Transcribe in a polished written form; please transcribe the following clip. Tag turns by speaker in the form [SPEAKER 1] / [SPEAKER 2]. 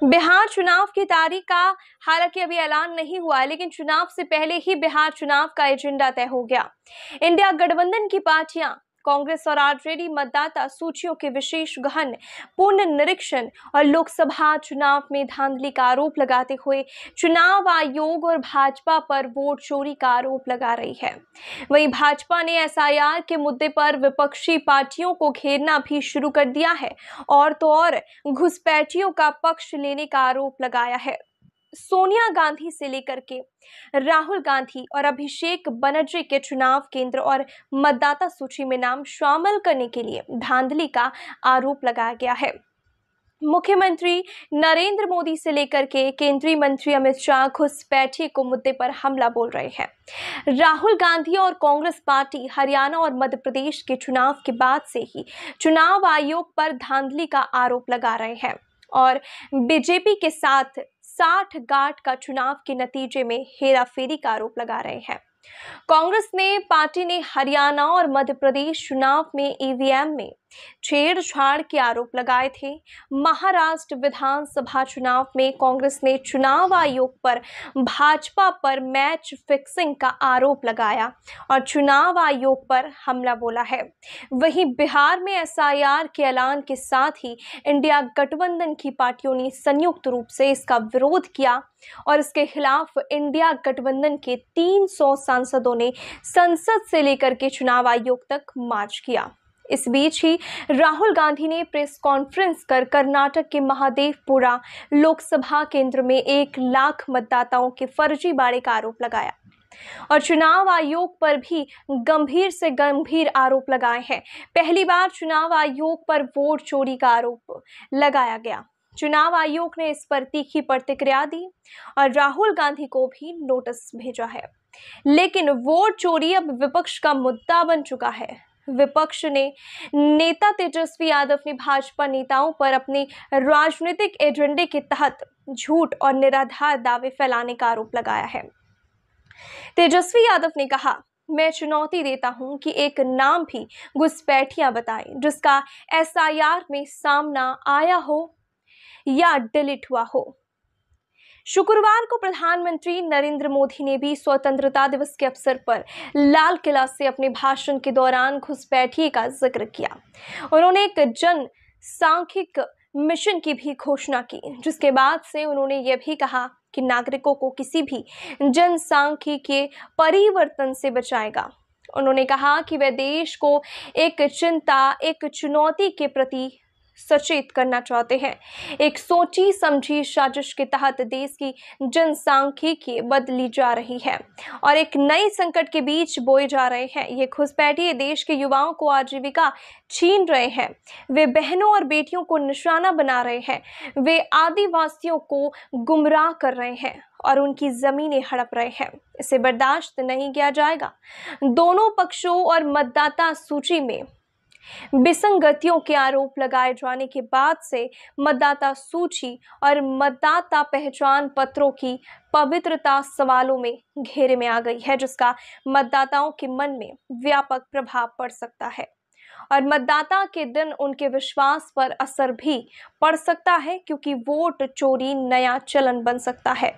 [SPEAKER 1] बिहार चुनाव की तारीख का हालांकि अभी ऐलान नहीं हुआ है, लेकिन चुनाव से पहले ही बिहार चुनाव का एजेंडा तय हो गया। इंडिया गठबंधन की पार्टियां कांग्रेस और आरजेडी मतदाता सूचियों के विशेष गहन पुनर्निरीक्षण और लोकसभा चुनाव में धांधली का आरोप लगाते हुए चुनाव आयोग और भाजपा पर वोट चोरी का आरोप लगा रही है। वहीं भाजपा ने एसआईआर के मुद्दे पर विपक्षी पार्टियों को घेरना भी शुरू कर दिया है और तो और घुसपैठियों का पक्ष लेने का आरोप लगाया है। सोनिया गांधी से लेकर के राहुल गांधी और अभिषेक बनर्जी के चुनाव केंद्र और मतदाता सूची में नाम शामिल करने के लिए धांधली का आरोप लगाया गया है। मुख्यमंत्री नरेंद्र मोदी से लेकर के केंद्रीय मंत्री अमित शाह घुसपैठिए को मुद्दे पर हमला बोल रहे हैं। राहुल गांधी और कांग्रेस पार्टी हरियाणा और मध्य प्रदेश के चुनाव के बाद से ही चुनाव आयोग पर धांधली का आरोप लगा रहे हैं और बीजेपी के साथ 60 गांठ का चुनाव के नतीजे में हेराफेरी का आरोप लगा रहे हैं। कांग्रेस ने पार्टी ने हरियाणा और मध्य प्रदेश चुनाव में ईवीएम में छेड़छाड़ के आरोप लगाए थे। महाराष्ट्र विधानसभा चुनाव में कांग्रेस ने चुनाव आयोग पर भाजपा पर मैच फिक्सिंग का आरोप लगाया और चुनाव आयोग पर हमला बोला है। वहीं बिहार में एसआईआर के ऐलान के साथ ही इंडिया गठबंधन की पार्टियों ने संयुक्त रूप से इसका विरोध किया और इसके खिलाफ इंडिया गठबंधन के 300 सांसदों ने संसद से लेकर के चुनाव आयोग तक मार्च किया। इस बीच ही राहुल गांधी ने प्रेस कॉन्फ्रेंस कर कर्नाटक के महादेवपुरा लोकसभा केंद्र में 1 लाख मतदाताओं के फर्जीवाड़े का आरोप लगाया और चुनाव आयोग पर भी गंभीर से गंभीर आरोप लगाए हैं। पहली बार चुनाव आयोग पर वोट चोरी का आरोप लगाया गया। चुनाव आयोग ने इस पर तीखी प्रतिक्रिया दी और राहुल गांधी को भी नोटिस भेजा है, लेकिन वोट चोरी अब विपक्ष का मुद्दा बन चुका है। विपक्ष ने नेता तेजस्वी यादव ने भाजपा नेताओं पर अपने राजनीतिक एजेंडे के तहत झूठ और निराधार दावे फैलाने का आरोप लगाया है। तेजस्वी यादव ने कहा, मैं चुनौती देता हूं कि एक नाम भी घुसपैठिया बताए जिसका एसआईआर में सामना आया हो या डिलीट हुआ हो। शुक्रवार को प्रधानमंत्री नरेंद्र मोदी ने भी स्वतंत्रता दिवस के अवसर पर लाल किला से अपने भाषण के दौरान घुसपैठिए का जिक्र किया। उन्होंने एक जन सांख्यिक मिशन की भी घोषणा की, जिसके बाद से उन्होंने यह भी कहा कि नागरिकों को किसी भी जनसांख्यिकीय परिवर्तन से बचाएगा। उन्होंने कहा कि वह देश को एक चिंता, एक चुनौती के प्रति सचेत करना चाहते हैं। एक सोची समझी साजिश के तहत देश की जनसांख्यिकी बदली जा रही है और एक नए संकट के बीच बोए जा रहे हैं। ये घुसपैठिए देश के युवाओं को आजीविका छीन रहे हैं। वे बहनों और बेटियों को निशाना बना रहे हैं। वे आदिवासियों को गुमराह कर रहे हैं और उनकी जमीनें हड़प रहे हैं। इसे बर्दाश्त नहीं किया जाएगा। दोनों पक्षों और मतदाता सूची में विसंगतियों के आरोप लगाए जाने के बाद से मतदाता सूची और मतदाता पहचान पत्रों की पवित्रता सवालों में घेरे में आ गई है, जिसका मतदाताओं के मन में व्यापक प्रभाव पड़ सकता है और मतदाता के दिन उनके विश्वास पर असर भी पड़ सकता है, क्योंकि वोट चोरी नया चलन बन सकता है।